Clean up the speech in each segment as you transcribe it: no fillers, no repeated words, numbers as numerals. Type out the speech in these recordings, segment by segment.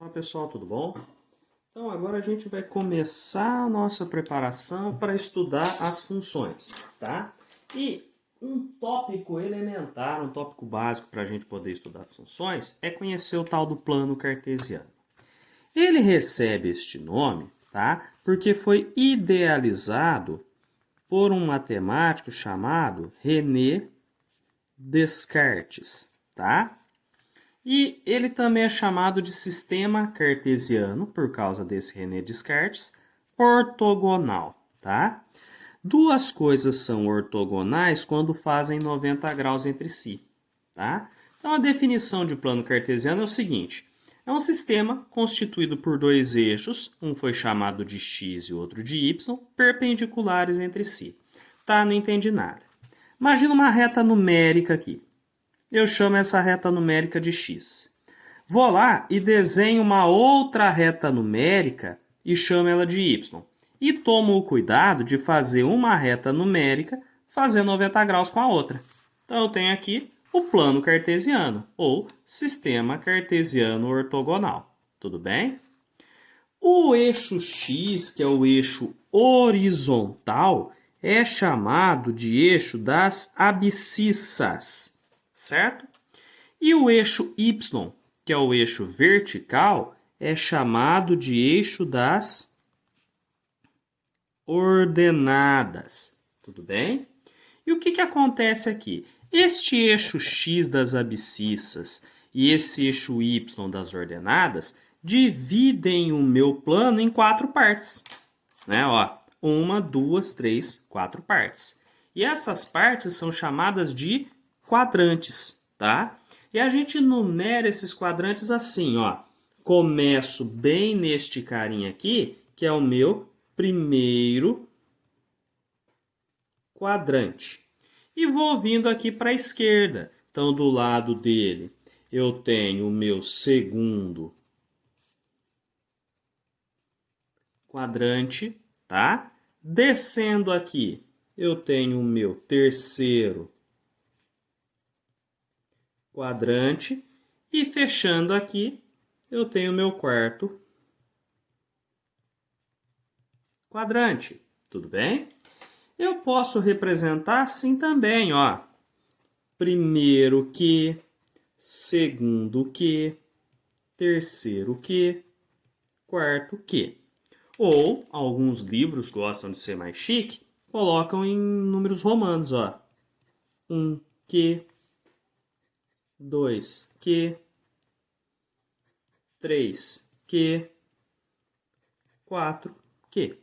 Olá pessoal, tudo bom? Então agora a gente vai começar a nossa preparação para estudar as funções, tá? E um tópico elementar, um tópico básico para a gente poder estudar funções é conhecer o tal do plano cartesiano. Ele recebe este nome, tá? Porque foi idealizado por um matemático chamado René Descartes, tá? E ele também é chamado de sistema cartesiano, por causa desse René Descartes, ortogonal, tá? Duas coisas são ortogonais quando fazem 90 graus entre si, tá? Então a definição de plano cartesiano é o seguinte: é um sistema constituído por dois eixos, um foi chamado de x e o outro de y, perpendiculares entre si. Tá, não entendi nada. Imagina uma reta numérica aqui. Eu chamo essa reta numérica de x. Vou lá e desenho uma outra reta numérica e chamo ela de y. E tomo o cuidado de fazer uma reta numérica fazer 90 graus com a outra. Então eu tenho aqui o plano cartesiano, ou sistema cartesiano ortogonal. Tudo bem? O eixo x, que é o eixo horizontal, é chamado de eixo das abscissas, certo? E o eixo y, que é o eixo vertical, é chamado de eixo das ordenadas. Tudo bem? E o que acontece aqui? Este eixo x das abscissas e esse eixo y das ordenadas dividem o meu plano em 4 partes. Né? Ó, 1, 2, 3, 4 partes. E essas partes são chamadas de quadrantes, tá? E a gente numera esses quadrantes assim, ó. Começo bem neste carinha aqui, que é o meu primeiro quadrante. E vou vindo aqui para a esquerda. Então, do lado dele, eu tenho o meu segundo quadrante, tá? Descendo aqui, eu tenho o meu terceiro quadrante. E fechando aqui, eu tenho o meu quarto quadrante. Tudo bem? Eu posso representar assim também, ó. Primeiro que, segundo que, terceiro que, quarto que. Ou, alguns livros gostam de ser mais chique, colocam em números romanos, ó. 1 que, 2 que, 3 que, 4 que,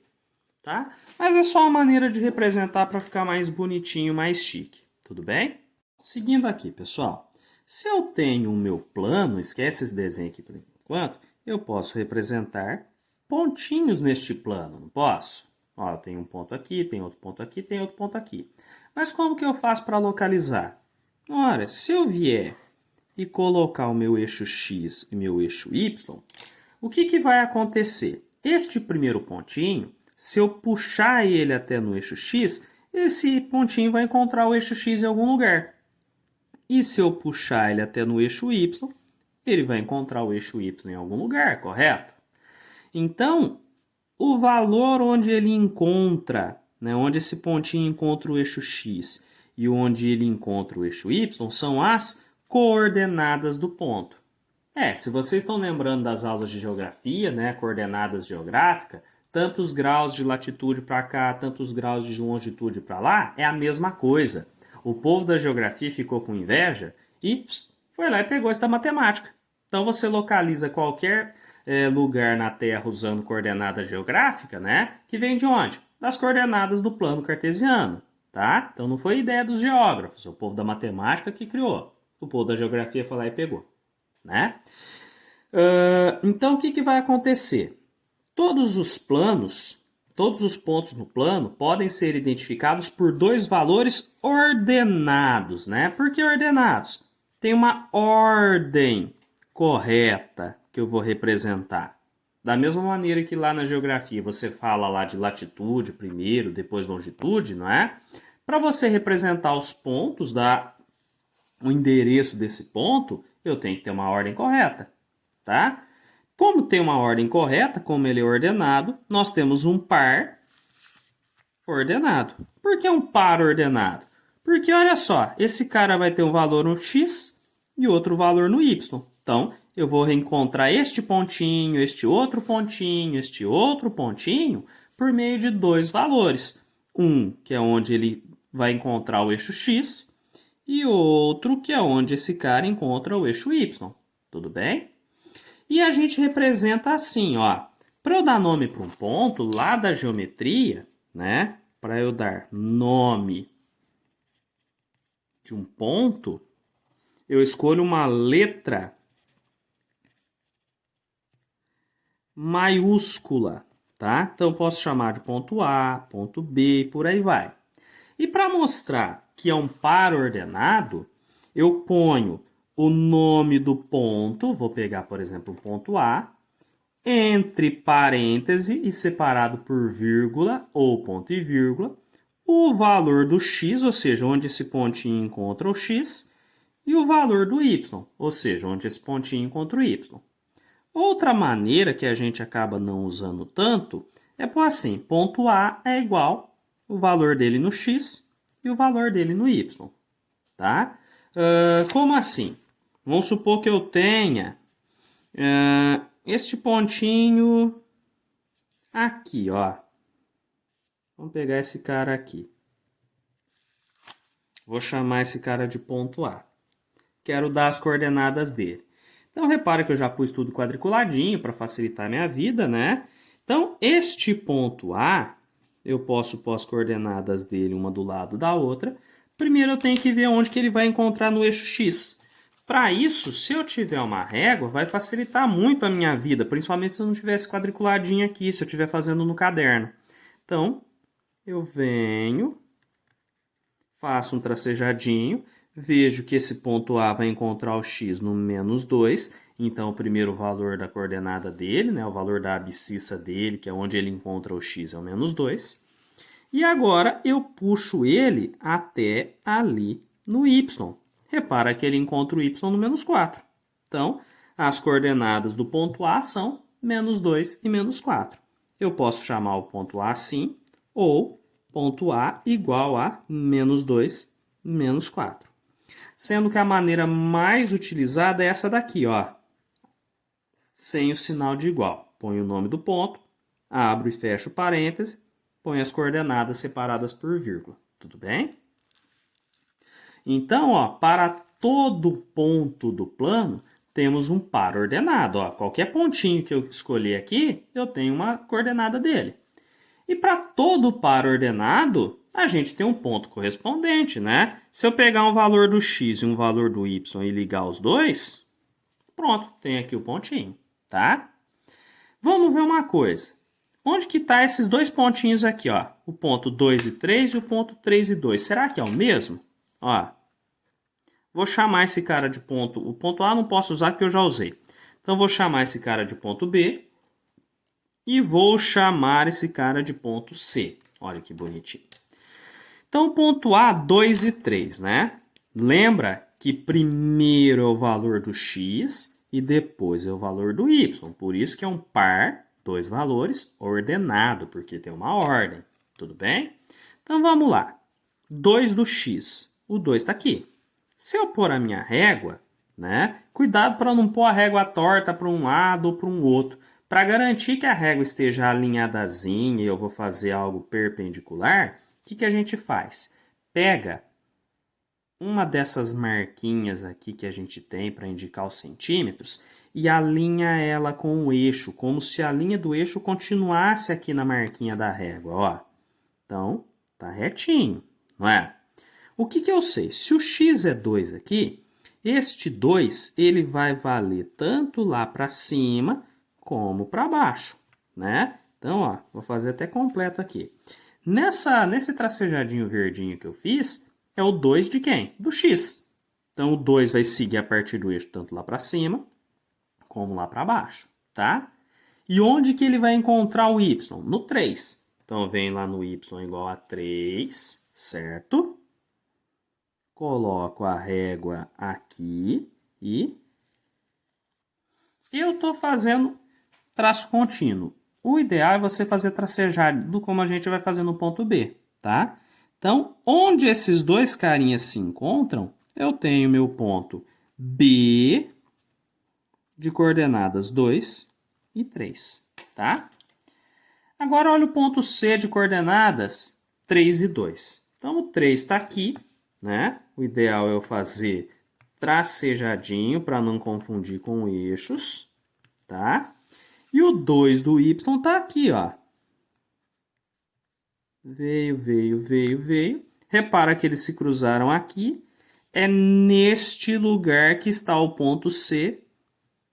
tá? Mas é só uma maneira de representar para ficar mais bonitinho, mais chique, tudo bem? Seguindo aqui, pessoal. Se eu tenho o meu plano, esquece esse desenho aqui por enquanto, eu posso representar pontinhos neste plano, não posso? Ó, eu tenho um ponto aqui, tem outro ponto aqui, tem outro ponto aqui. Mas como que eu faço para localizar? Ora, se eu vier e colocar o meu eixo x e meu eixo y, o que vai acontecer? Este primeiro pontinho, se eu puxar ele até no eixo x, esse pontinho vai encontrar o eixo x em algum lugar. E se eu puxar ele até no eixo y, ele vai encontrar o eixo y em algum lugar, correto? Então, o valor onde ele encontra, né, onde esse pontinho encontra o eixo x e onde ele encontra o eixo y, são as coordenadas do ponto. Se vocês estão lembrando das aulas de geografia, né, coordenadas geográficas, tantos graus de latitude para cá, tantos graus de longitude para lá, é a mesma coisa. O povo da geografia ficou com inveja e foi lá e pegou essa matemática. Então você localiza qualquer lugar na Terra usando coordenada geográfica, né? Que vem de onde? Das coordenadas do plano cartesiano, tá? Então não foi ideia dos geógrafos, o povo da matemática que criou. O povo da geografia foi lá e pegou, né? Então o que vai acontecer? Todos os planos, todos os pontos no plano podem ser identificados por dois valores ordenados, né? Por que ordenados? Tem uma ordem correta que eu vou representar. Da mesma maneira que lá na geografia você fala lá de latitude primeiro, depois longitude, não é? Para você representar os pontos, o endereço desse ponto, eu tenho que ter uma ordem correta, tá? Como tem uma ordem correta, como ele é ordenado, nós temos um par ordenado. Por que um par ordenado? Porque, olha só, esse cara vai ter um valor no x e outro valor no y. Então, eu vou reencontrar este pontinho, este outro pontinho, por meio de dois valores. Um, que é onde ele vai encontrar o eixo x, e outro, que é onde esse cara encontra o eixo y. Tudo bem? E a gente representa assim, ó. Para eu dar nome para um ponto, lá da geometria, né? Para eu dar nome de um ponto, eu escolho uma letra maiúscula, tá? Então, eu posso chamar de ponto A, ponto B, e por aí vai. E para mostrar que é um par ordenado, eu ponho o nome do ponto, vou pegar, por exemplo, o ponto A, entre parêntese e separado por vírgula ou ponto e vírgula, o valor do x, ou seja, onde esse pontinho encontra o x, e o valor do y, ou seja, onde esse pontinho encontra o y. Outra maneira que a gente acaba não usando tanto é pôr assim, ponto A é igual o valor dele no x e o valor dele no y, tá? Como assim? Vamos supor que eu tenha este pontinho aqui, ó. Vamos pegar esse cara aqui. Vou chamar esse cara de ponto A. Quero dar as coordenadas dele. Então, repara que eu já pus tudo quadriculadinho para facilitar a minha vida, né? Então, este ponto A, eu posso pôr as coordenadas dele uma do lado da outra. Primeiro, eu tenho que ver onde que ele vai encontrar no eixo X. Para isso, se eu tiver uma régua, vai facilitar muito a minha vida, principalmente se eu não tivesse quadriculadinho aqui, se eu estiver fazendo no caderno. Então, eu venho, faço um tracejadinho, vejo que esse ponto A vai encontrar o x no menos 2, então o primeiro valor da coordenada dele, né, o valor da abscissa dele, que é onde ele encontra o x, é o menos 2. E agora eu puxo ele até ali no y. Repara que ele encontra o y no menos 4. Então, as coordenadas do ponto A são menos 2 e menos 4. Eu posso chamar o ponto A assim, ou ponto A igual a menos 2, menos 4. Sendo que a maneira mais utilizada é essa daqui, ó, sem o sinal de igual. Ponho o nome do ponto, abro e fecho parêntese, ponho as coordenadas separadas por vírgula. Tudo bem? Então, ó, para todo ponto do plano, temos um par ordenado. Ó. Qualquer pontinho que eu escolher aqui, eu tenho uma coordenada dele. E para todo par ordenado, a gente tem um ponto correspondente, né? Se eu pegar um valor do x e um valor do y e ligar os dois, pronto, tem aqui o pontinho, tá? Vamos ver uma coisa. Onde que tá esses dois pontinhos aqui, ó? O ponto 2 e 3 e o ponto 3 e 2. Será que é o mesmo? Ó, vou chamar esse cara de ponto... O ponto A não posso usar porque eu já usei. Então, vou chamar esse cara de ponto B e vou chamar esse cara de ponto C. Olha que bonitinho. Então, ponto A, 2 e 3, né? Lembra que primeiro é o valor do x e depois é o valor do y. Por isso que é um par, dois valores, ordenado, porque tem uma ordem. Tudo bem? Então, vamos lá. 2 do x. O 2 está aqui. Se eu pôr a minha régua, né? Cuidado para não pôr a régua torta para um lado ou para um outro. Para garantir que a régua esteja alinhadazinha e eu vou fazer algo perpendicular, o que a gente faz? Pega uma dessas marquinhas aqui que a gente tem para indicar os centímetros e alinha ela com o eixo, como se a linha do eixo continuasse aqui na marquinha da régua, ó. Então, tá retinho, não é? O que eu sei? Se o x é 2 aqui, este 2 ele vai valer tanto lá para cima como para baixo, né? Então, ó, vou fazer até completo aqui. Nesse tracejadinho verdinho que eu fiz, é o 2 de quem? Do x. Então, o 2 vai seguir a partir do eixo tanto lá para cima como lá para baixo, tá? E onde que ele vai encontrar o y? No 3. Então, eu venho lá no y igual a 3, certo? Coloco a régua aqui e eu estou fazendo traço contínuo. O ideal é você fazer tracejado como a gente vai fazer no ponto B, tá? Então, onde esses dois carinhas se encontram, eu tenho meu ponto B de coordenadas 2 e 3, tá? Agora, olha o ponto C de coordenadas 3 e 2. Então, o 3 está aqui, né? O ideal é eu fazer tracejadinho para não confundir com eixos, tá? E o 2 do y está aqui, ó. Veio, veio, veio, veio. Repara que eles se cruzaram aqui. É neste lugar que está o ponto C,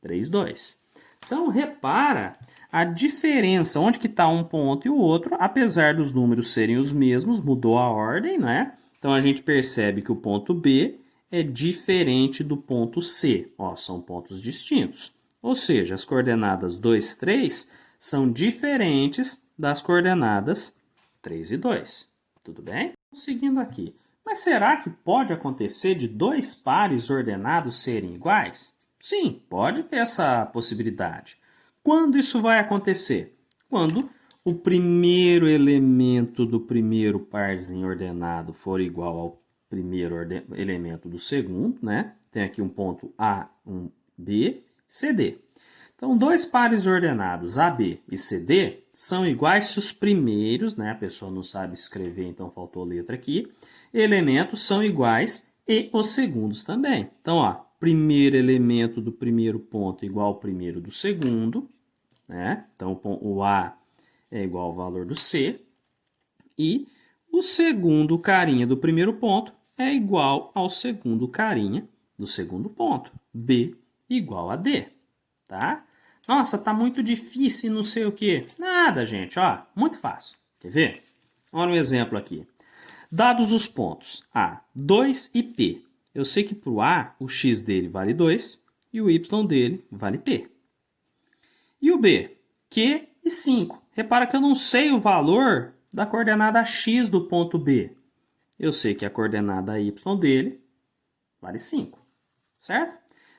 3, 2. Então, repara a diferença, onde que está um ponto e o outro, apesar dos números serem os mesmos, mudou a ordem, né? Então, a gente percebe que o ponto B é diferente do ponto C. Ó, são pontos distintos. Ou seja, as coordenadas 2, 3 são diferentes das coordenadas 3 e 2. Tudo bem? Seguindo aqui. Mas será que pode acontecer de dois pares ordenados serem iguais? Sim, pode ter essa possibilidade. Quando isso vai acontecer? Quando o primeiro elemento do primeiro parzinho ordenado for igual ao primeiro elemento do segundo, né? Tem aqui um ponto A, um B, CD. Então, dois pares ordenados AB e CD são iguais se os primeiros, né? A pessoa não sabe escrever, então faltou letra aqui. Elementos são iguais e os segundos também. Então, ó, primeiro elemento do primeiro ponto igual ao primeiro do segundo, né? Então, o A é igual ao valor do C. E o segundo carinha do primeiro ponto é igual ao segundo carinha do segundo ponto. B igual a D, tá? Nossa, tá muito difícil não sei o quê. Nada, gente, ó, muito fácil. Quer ver? Olha um exemplo aqui. Dados os pontos A, 2 e P. Eu sei que para o A, o x dele vale 2 e o y dele vale P. E o B, Q e 5. Repara que eu não sei o valor da coordenada x do ponto B. Eu sei que a coordenada y dele vale 5, certo?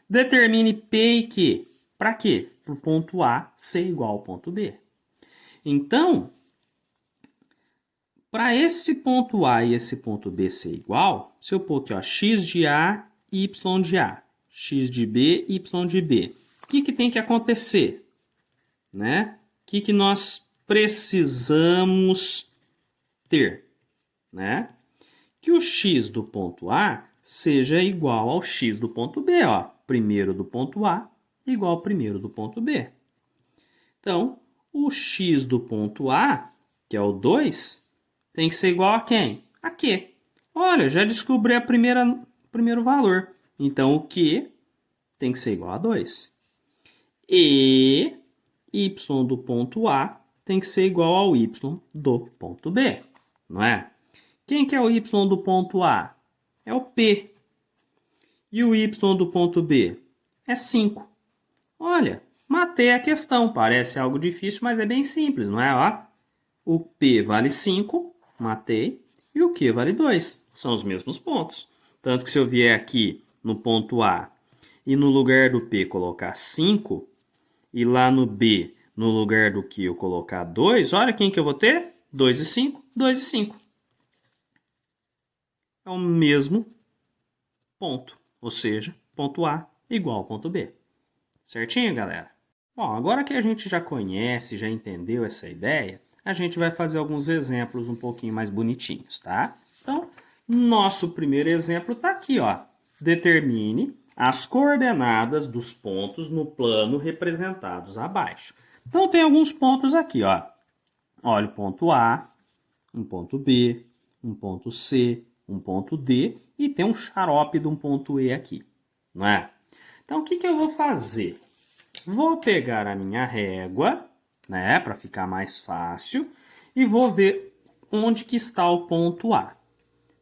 Determine P e Q. Para quê? Para o ponto A ser igual ao ponto B. Então, para esse ponto A e esse ponto B ser igual, se eu pôr aqui, ó, x de A, y de A, x de B, y de B, o que tem que acontecer? Né? O que nós precisamos ter? Né? Que o x do ponto A seja igual ao x do ponto B. Ó. Primeiro do ponto A igual ao primeiro do ponto B. Então, o x do ponto A, que é o 2, tem que ser igual a quem? A Q. Olha, já descobri o primeiro valor. Então, o Q tem que ser igual a 2. E y do ponto A tem que ser igual ao y do ponto B, não é? Quem que é o y do ponto A? É o P. E o y do ponto B? É 5. Olha, matei a questão. Parece algo difícil, mas é bem simples, não é? Ó, o P vale 5, matei, e o Q vale 2. São os mesmos pontos. Tanto que se eu vier aqui no ponto A e no lugar do P colocar 5, e lá no B, no lugar do Q eu colocar 2, olha quem que eu vou ter? 2 e 5, 2 e 5. É o mesmo ponto, ou seja, ponto A igual ao ponto B. Certinho, galera? Bom, agora que a gente já conhece, já entendeu essa ideia, a gente vai fazer alguns exemplos um pouquinho mais bonitinhos, tá? Então, nosso primeiro exemplo está aqui, ó. Determine as coordenadas dos pontos no plano representados abaixo. Então, tem alguns pontos aqui, ó. Olha o ponto A, um ponto B, um ponto C, um ponto D e tem um xarope de um ponto E aqui, não é? Então, o que eu vou fazer? Vou pegar a minha régua, né, para ficar mais fácil, e vou ver onde que está o ponto A.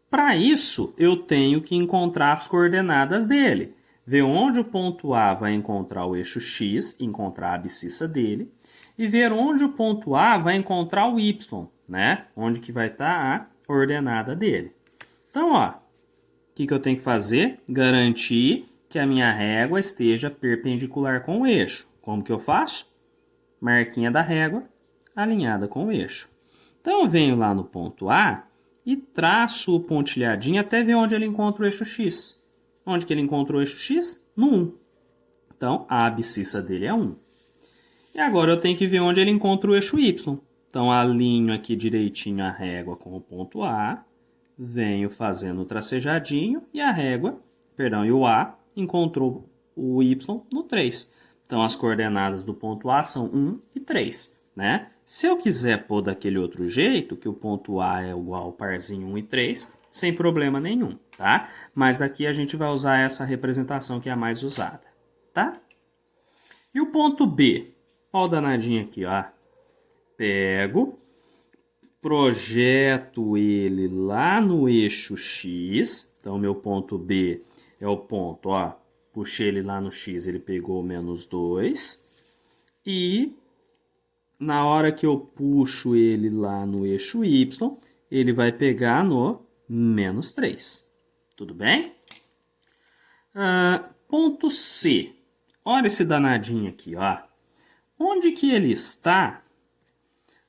Para isso, eu tenho que encontrar as coordenadas dele. Ver onde o ponto A vai encontrar o eixo X, encontrar a abscissa dele, e ver onde o ponto A vai encontrar o Y, né? Onde que vai estar a ordenada dele. Então, ó, o que eu tenho que fazer? Garantir que a minha régua esteja perpendicular com o eixo. Como que eu faço? marquinha da régua, alinhada com o eixo. Então, eu venho lá no ponto A e traço o pontilhadinho até ver onde ele encontra o eixo X. Onde que ele encontrou o eixo X? No 1. Então, a abscissa dele é 1. E agora eu tenho que ver onde ele encontra o eixo Y. Então, alinho aqui direitinho a régua com o ponto A, venho fazendo o tracejadinho e a régua, e o A encontrou o Y no 3. Então, as coordenadas do ponto A são 1 e 3, né? Se eu quiser pôr daquele outro jeito, que o ponto A é igual ao parzinho 1 e 3, sem problema nenhum, tá? Mas daqui a gente vai usar essa representação que é a mais usada, tá? E o ponto B? Olha o danadinho aqui, ó. Pego, projeto ele lá no eixo X. Então, meu ponto B é o ponto, ó. Puxei ele lá no X, ele pegou menos 2. E na hora que eu puxo ele lá no eixo Y, ele vai pegar no menos 3. Tudo bem? Ponto C. Olha esse danadinho aqui, ó. Onde que ele está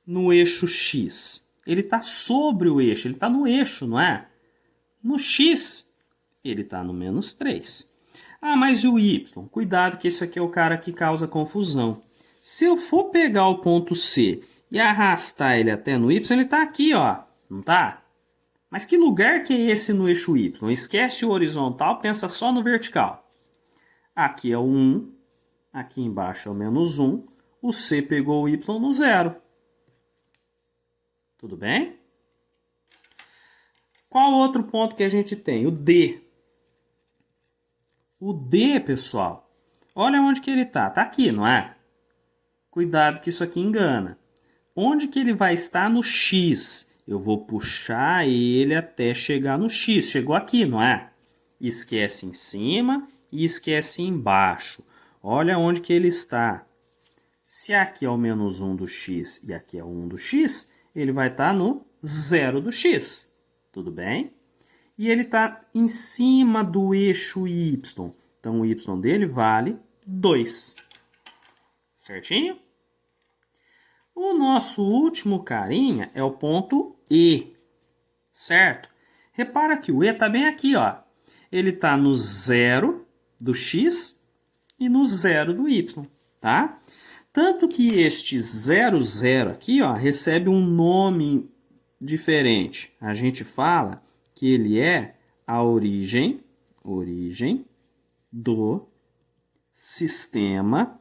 no eixo X? Ele está sobre o eixo, ele está no eixo, não é? No X, ele está no menos 3. Ah, mas e o Y? Cuidado que esse aqui é o cara que causa confusão. Se eu for pegar o ponto C e arrastar ele até no Y, ele está aqui, ó. Não está? Mas que lugar que é esse no eixo Y? Esquece o horizontal, pensa só no vertical. Aqui é o 1, aqui embaixo é o menos 1. O C pegou o Y no 0. Tudo bem? Qual outro ponto que a gente tem? O D. O D, pessoal, olha onde que ele está. Está aqui, não é? Cuidado que isso aqui engana. Onde que ele vai estar no X? Eu vou puxar ele até chegar no X. Chegou aqui, não é? Esquece em cima e esquece embaixo. Olha onde que ele está. Se aqui é o menos 1 do X e aqui é o 1 do X, ele vai estar no 0 do X. Tudo bem? E ele está em cima do eixo Y. Então, o Y dele vale 2. Certinho? O nosso último carinha é o ponto E. Certo? Repara que o E está bem aqui, ó. Ele está no 0 do X e no 0 do Y, tá? Tanto que este 0, 0 aqui, ó, recebe um nome diferente. A gente fala que ele é a origem do sistema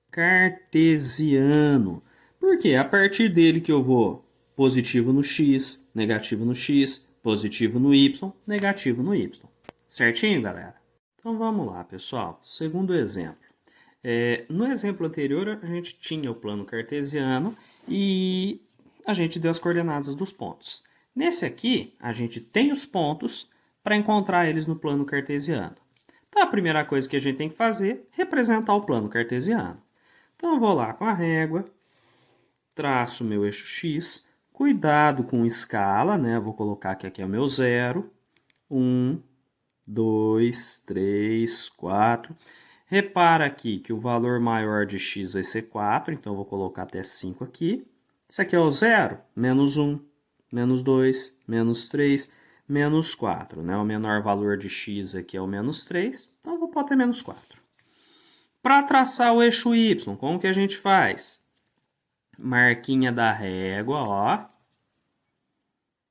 cartesiano. Porque é a partir dele que eu vou positivo no x, negativo no x, positivo no y, negativo no y. Certinho, galera? Então vamos lá, pessoal. Segundo exemplo. No exemplo anterior, a gente tinha o plano cartesiano e a gente deu as coordenadas dos pontos. Nesse aqui, a gente tem os pontos para encontrar eles no plano cartesiano. Então, a primeira coisa que a gente tem que fazer é representar o plano cartesiano. Então, eu vou lá com a régua, traço o meu eixo X, cuidado com escala, né? Eu vou colocar que aqui é o meu 0, 1, 2, 3, 4. Repara aqui que o valor maior de x vai ser 4, então eu vou colocar até 5 aqui. Isso aqui é o 0, menos 1, menos 2, menos 3, menos 4. Né? O menor valor de x aqui é o menos 3, então eu vou pôr até menos 4. Para traçar o eixo y, como que a gente faz? Marquinha da régua, ó.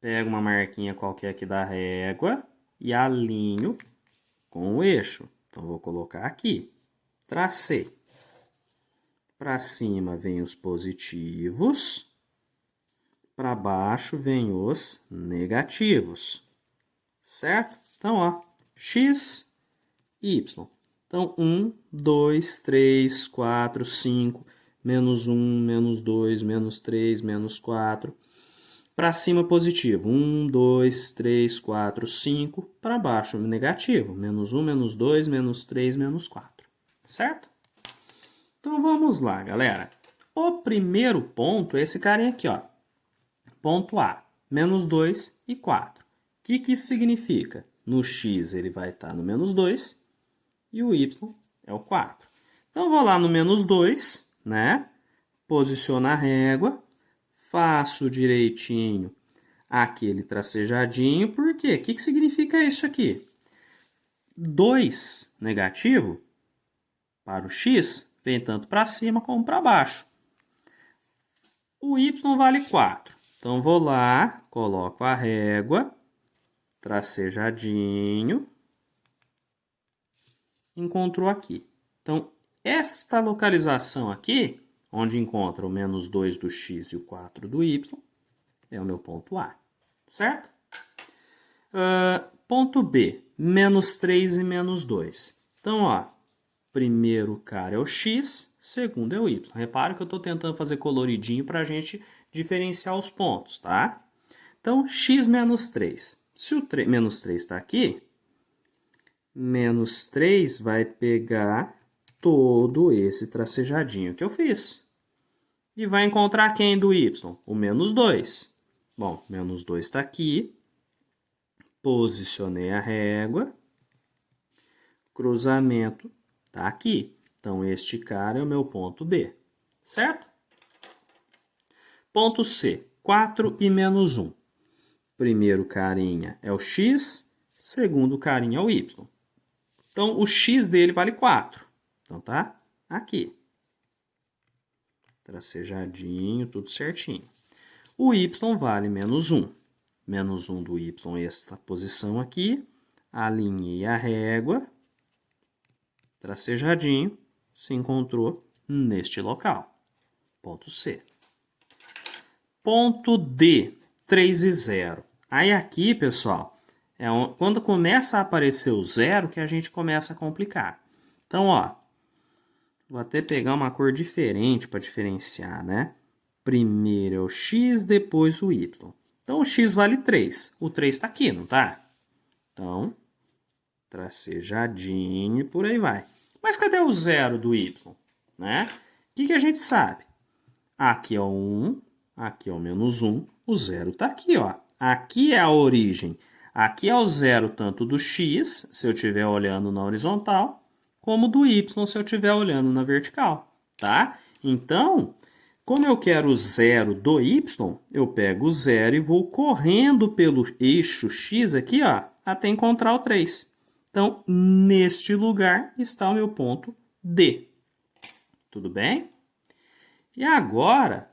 Pego uma marquinha qualquer aqui da régua e alinho com o eixo. Então, vou colocar aqui. Tracei. Para cima vem os positivos. Para baixo vem os negativos. Certo? Então, ó. X, Y. Então, 1, 2, 3, 4, 5, menos 1, menos 2, menos 3, menos 4. Para cima, positivo. 1, 2, 3, 4, 5. Para baixo, negativo. Menos 1, menos 2, menos 3, menos 4. Certo? Então, vamos lá, galera. O primeiro ponto é esse carinha aqui, ó. Ponto A. Menos 2 e 4. O que isso significa? No X, ele vai estar no menos 2. E o Y é o 4. Então, vou lá no menos 2, né? Posiciono a régua, faço direitinho aquele tracejadinho. Por quê? O que significa isso aqui? 2 negativo para o x vem tanto para cima como para baixo. O y vale 4. Então, vou lá, coloco a régua, tracejadinho, encontrou aqui. Então, esta localização aqui, onde encontra o menos 2 do x e o 4 do y, é o meu ponto A, certo? Ponto B, menos 3 e menos 2. Então, ó, primeiro cara é o x, segundo é o y. Repara que eu estou tentando fazer coloridinho para a gente diferenciar os pontos, tá? Então, x menos 3. Se o menos 3 está aqui, menos 3 vai pegar todo esse tracejadinho que eu fiz. E vai encontrar quem do y? O menos 2. Bom, menos 2 está aqui. Posicionei a régua. Cruzamento está aqui. Então, este cara é o meu ponto B. Certo? Ponto C. 4 e menos 1. Primeiro carinha é o x. Segundo carinha é o y. Então, o x dele vale 4. Então, tá aqui. Tracejadinho, tudo certinho. O y vale menos 1. Menos 1 do y, esta posição aqui. Alinhei a régua. Tracejadinho, se encontrou neste local. Ponto C. Ponto D, 3 e 0. Aí aqui, pessoal, quando começa a aparecer o zero que a gente começa a complicar. Então, ó, vou até pegar uma cor diferente para diferenciar, né? Primeiro é o x, depois o y. Então, o x vale 3. O 3 está aqui, não tá? Então, tracejadinho e por aí vai. Mas cadê o zero do y? Né? O que a gente sabe? Aqui é o 1, aqui é o menos 1, o zero está aqui, ó. Aqui é a origem. Aqui é o zero tanto do x, se eu estiver olhando na horizontal, como do y, se eu estiver olhando na vertical, tá? Então, como eu quero o zero do y, eu pego o zero e vou correndo pelo eixo x aqui, ó, até encontrar o 3. Então, neste lugar está o meu ponto D. Tudo bem? E agora,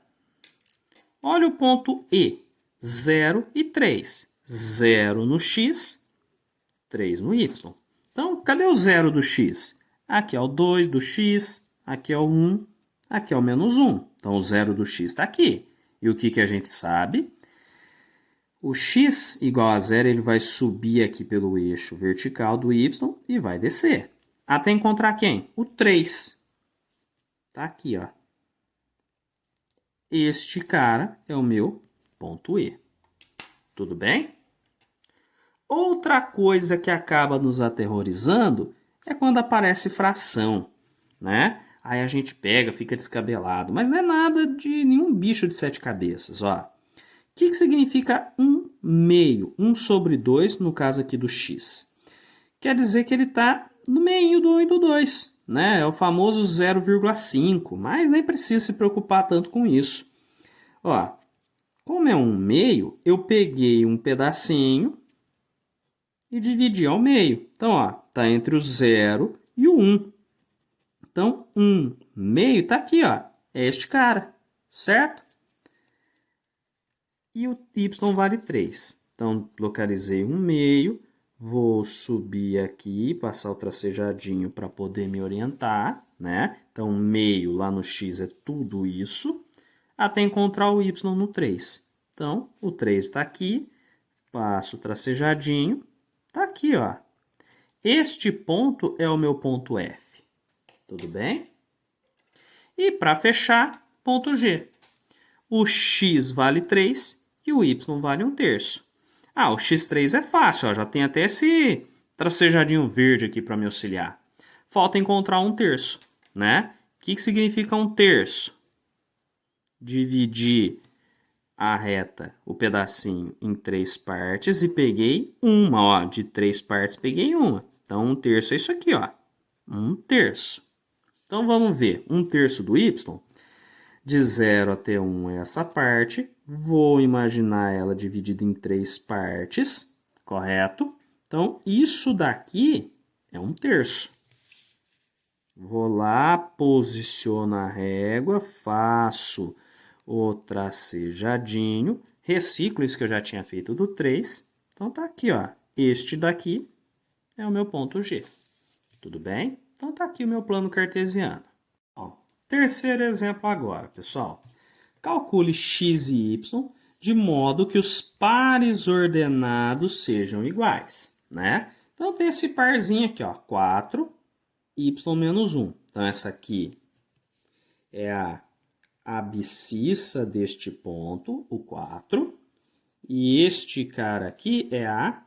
olha o ponto E. 0 e 3. 0 no x, 3 no y. Então, cadê o zero do x? Aqui é o 2 do x, aqui é o 1, aqui é o menos 1. Então, o zero do x está aqui. E o que a gente sabe? O x igual a zero, ele vai subir aqui pelo eixo vertical do y e vai descer. Até encontrar quem? O 3. Tá aqui, ó. Este cara é o meu ponto E. Tudo bem? Outra coisa que acaba nos aterrorizando é quando aparece fração, né? Aí a gente pega, fica descabelado. Mas não é nada de nenhum bicho de 7 cabeças, ó. O que significa 1 meio? 1 sobre 2, no caso aqui do x. Quer dizer que ele está no meio do 1 e do 2. Né? É o famoso 0,5, mas nem precisa se preocupar tanto com isso. Ó, como é 1 meio, eu peguei um pedacinho e dividi ao meio. Então, ó, está entre o 0 e o 1. Então, 1 meio está aqui, ó, é este cara, certo? E o y vale 3. Então, localizei 1 meio, vou subir aqui, passar o tracejadinho para poder me orientar, né? Então, meio lá no x é tudo isso, até encontrar o y no 3. Então, o 3 está aqui, passo o tracejadinho, está aqui, ó. Este ponto é o meu ponto F. Tudo bem? E para fechar, ponto G. O x vale 3 e o y vale 1/3. Ah, o x3 é fácil, ó, já tem até esse tracejadinho verde aqui para me auxiliar. Falta encontrar 1/3, né? O que significa 1/3? Dividi a reta, o pedacinho, em 3 partes e peguei uma, ó. De 3 partes peguei uma. Então, 1/3 é isso aqui, ó. 1/3. Então, vamos ver. 1/3 do y, de 0 até 1 é essa parte. Vou imaginar ela dividida em 3 partes, correto? Então, isso daqui é 1/3. Vou lá, posiciono a régua, faço o tracejadinho, reciclo isso que eu já tinha feito do 3. Então, tá aqui, ó. Este daqui é o meu ponto G. Tudo bem? Então, tá aqui o meu plano cartesiano. Ó, terceiro exemplo agora, pessoal. Calcule x e y de modo que os pares ordenados sejam iguais, né? Então, tem esse parzinho aqui, ó, 4, y menos 1. Então, essa aqui é a abscissa deste ponto, o 4. E este cara aqui é a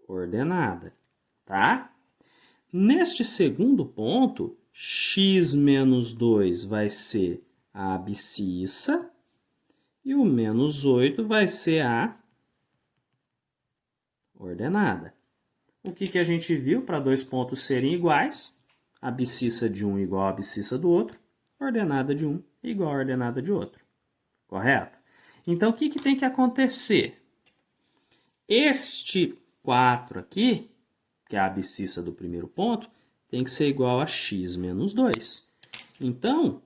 ordenada, tá? Neste segundo ponto, x menos 2 vai ser a abscissa e o menos 8 vai ser a ordenada. O que a gente viu para dois pontos serem iguais? A abscissa de um igual a abscissa do outro, ordenada de um igual a ordenada de outro. Correto? Então, o que tem que acontecer? Este 4 aqui, que é a abscissa do primeiro ponto, tem que ser igual a x menos 2. Então,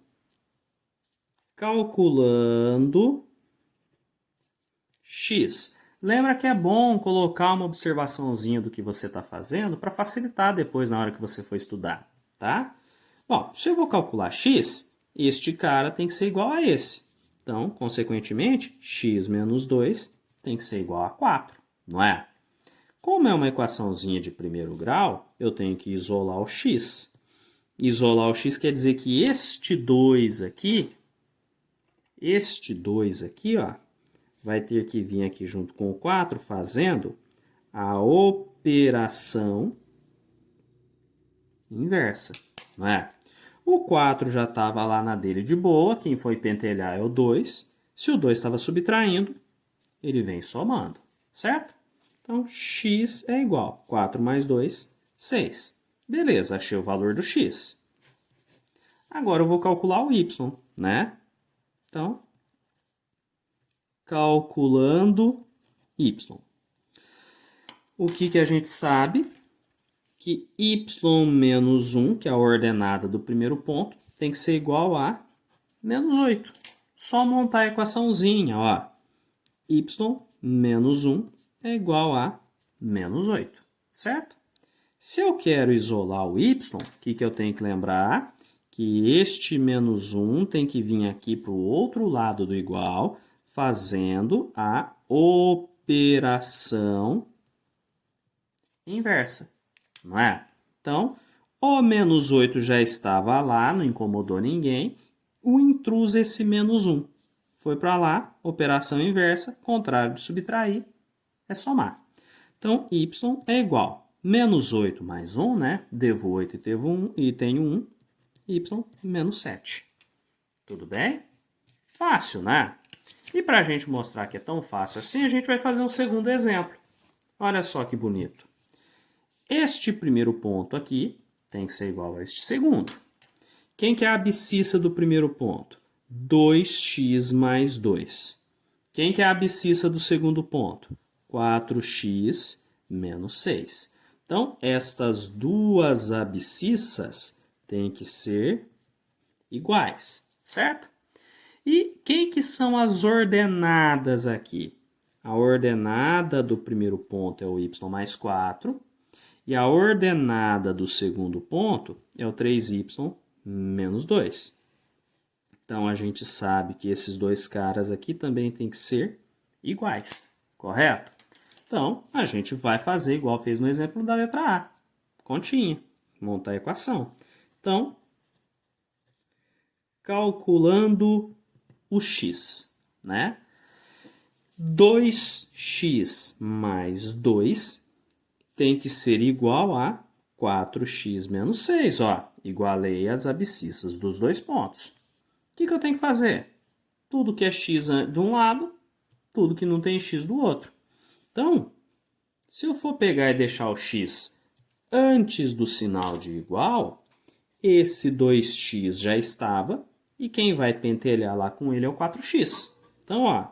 calculando x. Lembra que é bom colocar uma observaçãozinha do que você está fazendo para facilitar depois na hora que você for estudar, tá? Bom, se eu vou calcular x, este cara tem que ser igual a esse. Então, consequentemente, x menos 2 tem que ser igual a 4, não é? Como é uma equaçãozinha de primeiro grau, eu tenho que isolar o x. Isolar o x quer dizer que este 2 aqui, ó, vai ter que vir aqui junto com o 4, fazendo a operação inversa, não é? O 4 já estava lá na dele de boa, quem foi pentelhar é o 2. Se o 2 estava subtraindo, ele vem somando, certo? Então, x é igual a 4 mais 2, 6. Beleza, achei o valor do x. Agora eu vou calcular o y, né? Então, calculando y. O que a gente sabe? Que y menos 1, que é a ordenada do primeiro ponto, tem que ser igual a menos 8. Só montar a equaçãozinha, ó. Y menos 1 é igual a menos 8, certo? Se eu quero isolar o y, o que eu tenho que lembrar? Que este menos 1 tem que vir aqui para o outro lado do igual, fazendo a operação inversa, não é? Então, o menos 8 já estava lá, não incomodou ninguém. O intruso é esse menos 1. Foi para lá, operação inversa, contrário de subtrair, é somar. Então, y é igual a menos 8 mais 1, né? Devo 8 e tenho 1, y menos 7. Tudo bem? Fácil, né? E para a gente mostrar que é tão fácil assim, a gente vai fazer um segundo exemplo. Olha só que bonito. Este primeiro ponto aqui tem que ser igual a este segundo. Quem que é a abscissa do primeiro ponto? 2x mais 2. Quem que é a abscissa do segundo ponto? 4x menos 6. Então, estas duas abscissas têm que ser iguais, certo? E quem que são as ordenadas aqui? A ordenada do primeiro ponto é o y mais 4. E a ordenada do segundo ponto é o 3y menos 2. Então, a gente sabe que esses dois caras aqui também têm que ser iguais, correto? Então, a gente vai fazer igual fez no exemplo da letra A. Continha, montar a equação. Então, calculando o x, né? 2x mais 2 tem que ser igual a 4x menos 6, ó. Igualei as abscissas dos dois pontos. O que eu tenho que fazer? Tudo que é x de um lado, tudo que não tem x do outro. Então, se eu for pegar e deixar o x Antes do sinal de igual, esse 2x já estava, e quem vai pentelhar lá com ele é o 4x. Então, ó,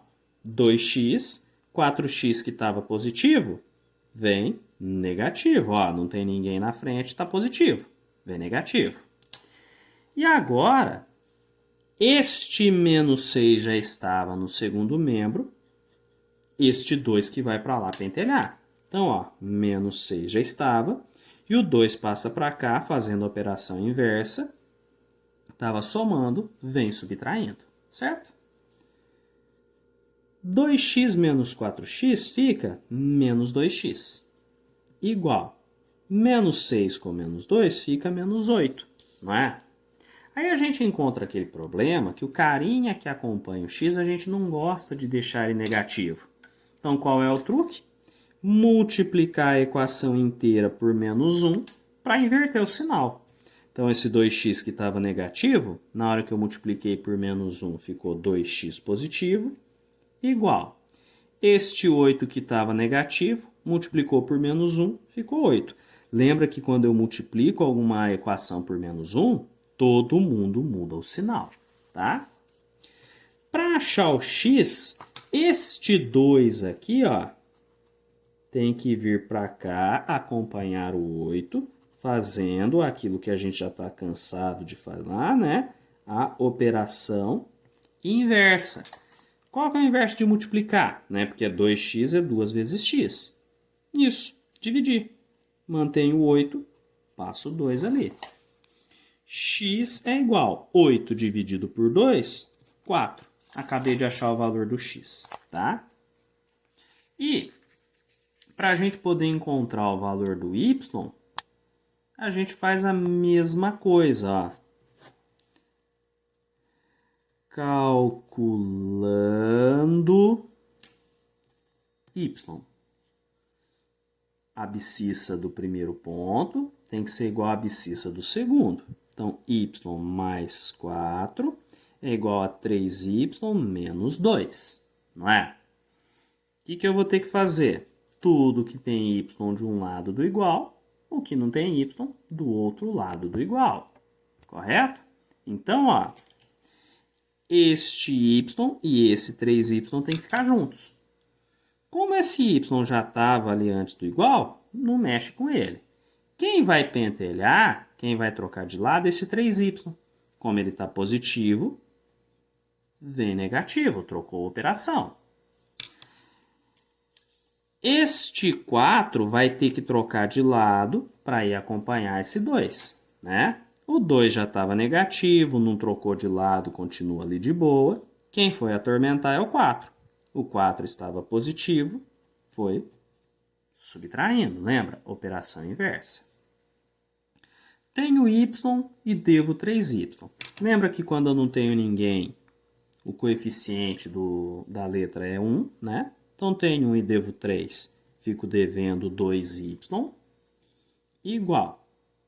2x, 4x que estava positivo, vem negativo. Ó, não tem ninguém na frente, está positivo. Vem negativo. E agora, este menos 6 já estava no segundo membro, este 2 que vai para lá pentelhar. Então, ó, menos 6 já estava, e o 2 passa para cá, fazendo a operação inversa. Estava somando, vem subtraindo, certo? 2x menos 4x fica menos 2x, igual. Menos 6 com menos 2 fica menos 8, não é? Aí a gente encontra aquele problema que o carinha que acompanha o x a gente não gosta de deixar ele negativo. Então qual é o truque? Multiplicar a equação inteira por menos 1 para inverter o sinal. Então esse 2x que estava negativo, na hora que eu multipliquei por menos 1 ficou 2x positivo, igual. Este 8 que estava negativo, multiplicou por menos 1, ficou 8. Lembra que quando eu multiplico alguma equação por menos 1, todo mundo muda o sinal, tá? Para achar o x, este 2 aqui, ó, tem que vir para cá, acompanhar o 8, fazendo aquilo que a gente já está cansado de falar, né? A operação inversa. Qual que é o inverso de multiplicar? Né? Porque 2x é 2 vezes x. Isso, dividir. Mantenho o 8, passo 2 ali. X é igual a 8 dividido por 2, 4. Acabei de achar o valor do x, tá? E, para a gente poder encontrar o valor do y, a gente faz a mesma coisa, ó. Calculando y. A abscissa do primeiro ponto tem que ser igual à abscissa do segundo. Então, y mais 4 é igual a 3y menos 2, não é? O que eu vou ter que fazer? Tudo que tem y de um lado do igual, o que não tem y do outro lado do igual, correto? Então, ó, este y e esse 3y tem que ficar juntos. Como esse y já estava ali antes do igual, não mexe com ele. Quem vai pentelhar, quem vai trocar de lado, é esse 3y. Como ele está positivo, vem negativo, trocou a operação. Este 4 vai ter que trocar de lado para ir acompanhar esse 2, né? O 2 já estava negativo, não trocou de lado, continua ali de boa. Quem foi atormentar é o 4. O 4 estava positivo, foi subtraindo, lembra? Operação inversa. Tenho y e devo 3y. Lembra que quando eu não tenho ninguém, o coeficiente da letra é 1, né? Então tenho 1 e devo 3, fico devendo 2y, igual.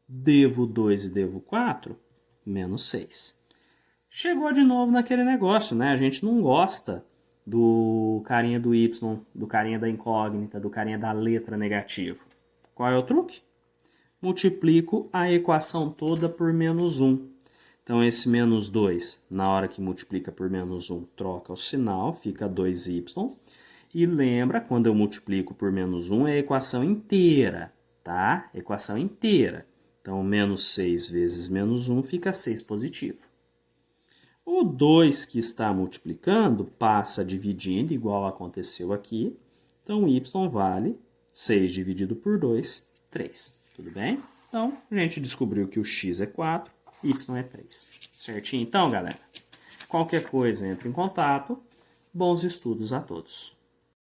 Devo 2 e devo 4, menos 6. Chegou de novo naquele negócio, né? A gente não gosta do carinha do y, do carinha da incógnita, do carinha da letra negativa. Qual é o truque? Multiplico a equação toda por menos 1. Então, esse menos 2, na hora que multiplica por menos 1, troca o sinal, fica 2y. E lembra, quando eu multiplico por menos 1, é a equação inteira, tá? Equação inteira. Então, menos 6 vezes menos 1 fica 6 positivo. O 2 que está multiplicando passa dividindo, igual aconteceu aqui. Então, y vale 6 dividido por 2, 3. Tudo bem? Então, a gente descobriu que o x é 4, y é 3. Certinho? Então, galera, qualquer coisa, entre em contato. Bons estudos a todos.